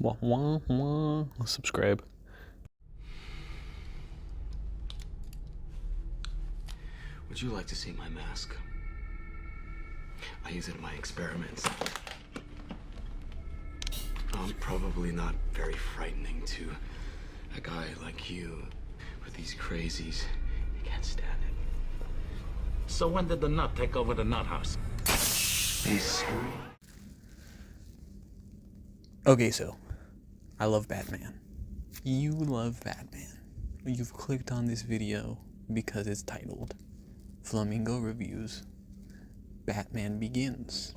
Wah, wah, wah. Subscribe. Would you like to see my mask? I use it in my experiments. Probably not very frightening to a guy like you, but these crazies, you can't stand it. So when did the nut take over the nut house? Be serious. Okay, so I love Batman. You love Batman. You've clicked on this video because it's titled Flamingo Reviews Batman Begins.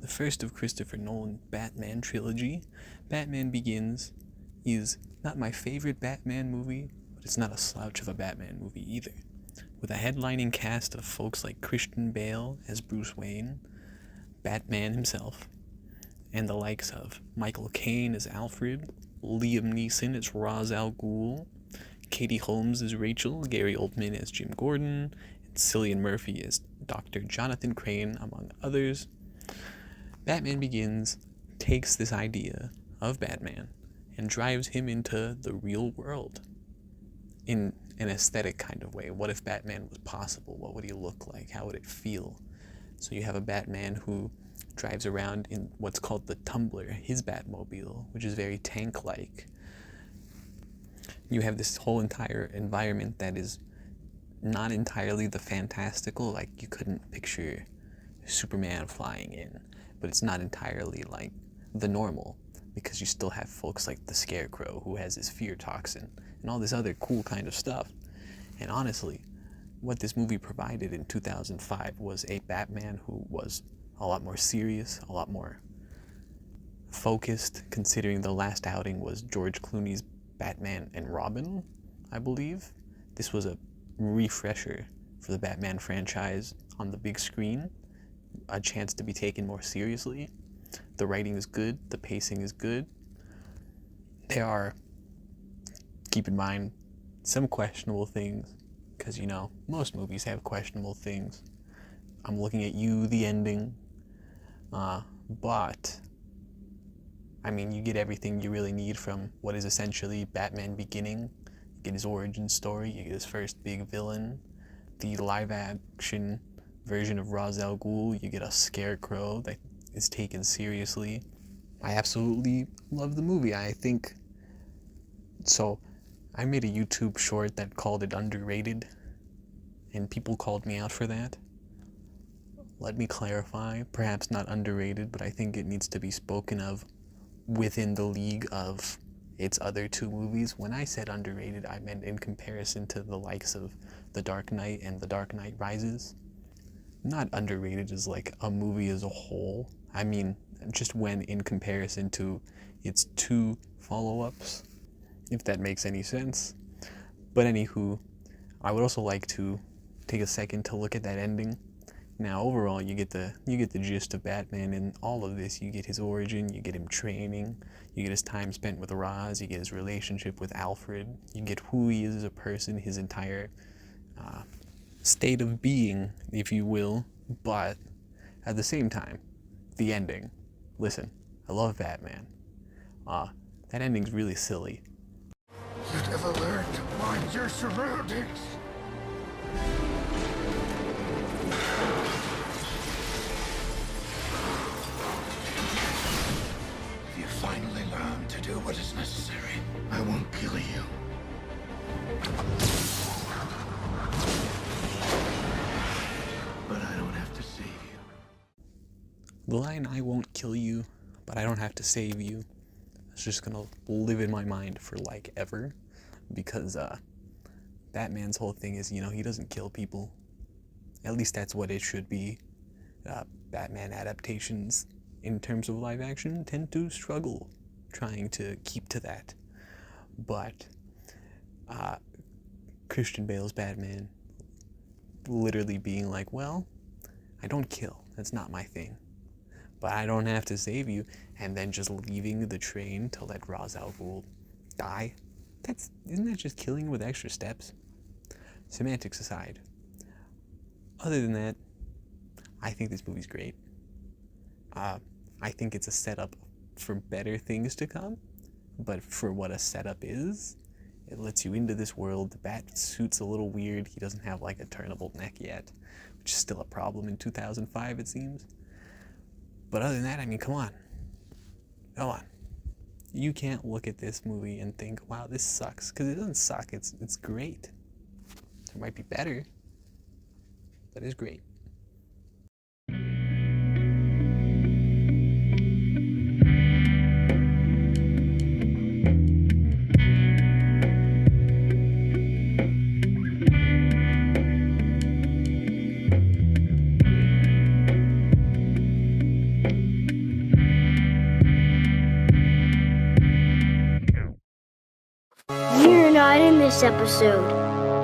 The first of Christopher Nolan's Batman trilogy. Batman Begins is not my favorite Batman movie, but it's not a slouch of a Batman movie either. With a headlining cast of folks like Christian Bale as Bruce Wayne, Batman himself, and the likes of Michael Caine as Alfred, Liam Neeson as Ra's al Ghul, Katie Holmes as Rachel, Gary Oldman as Jim Gordon, and Cillian Murphy as Dr. Jonathan Crane, among others. Batman Begins takes this idea of Batman and drives him into the real world in an aesthetic kind of way. What if Batman was possible? What would he look like? How would it feel? So you have a Batman who drives around in what's called the Tumbler, his Batmobile, which is very tank-like. You have this whole entire environment that is not entirely the fantastical, like you couldn't picture Superman flying in, but it's not entirely like the normal, because you still have folks like the Scarecrow who has his fear toxin and all this other cool kind of stuff. And honestly, what this movie provided in 2005 was a Batman who was a lot more serious, a lot more focused, considering the last outing was George Clooney's Batman and Robin, I believe. This was a refresher for the Batman franchise on the big screen, a chance to be taken more seriously. The writing is good, the pacing is good. There are, keep in mind, some questionable things, because you know, most movies have questionable things. I'm looking at you, the ending, but I mean, you get everything you really need from what is essentially Batman beginning. You get his origin story, you get his first big villain, the live-action version of Ra's al Ghul, you get a Scarecrow that is taken seriously. I absolutely love the movie. I think, so I made a YouTube short that called it underrated, and people called me out for that. Let me clarify, perhaps not underrated, but I think it needs to be spoken of within the league of its other two movies. When I said underrated, I meant in comparison to the likes of The Dark Knight and The Dark Knight Rises. Not underrated as like a movie as a whole. I mean, just when in comparison to its two follow-ups, if that makes any sense. But anywho, I would also like to take a second to look at that ending. Now, overall, you get the gist of Batman in all of this. You get his origin, you get him training, you get his time spent with Ra's, you get his relationship with Alfred, you get who he is as a person, his entire state of being, if you will. But at the same time, the ending. Listen, I love Batman. That ending's really silly. You never learn to mind your surroundings. If you finally learn to do what is necessary, I won't kill you. But I don't have to save you. The line, "I won't kill you, but I don't have to save you," is just gonna live in my mind for like ever, because Batman's whole thing is, you know, he doesn't kill people. At least that's what it should be. Batman adaptations in terms of live action tend to struggle trying to keep to that. But Christian Bale's Batman literally being like, well, I don't kill, that's not my thing, but I don't have to save you, and then just leaving the train to let Ra's al Ghul die. Isn't that just killing with extra steps? Semantics aside, other than that, I think this movie's great. I think it's a setup for better things to come. but for what a setup is, it lets you into this world. The bat suit's a little weird. He doesn't have like a turnable neck yet, which is still a problem in 2005, it seems. But other than that, I mean, come on. Come on. You can't look at this movie and think, wow, this sucks. Because it doesn't suck. It's great. It might be better, but it's great. You're not in this episode.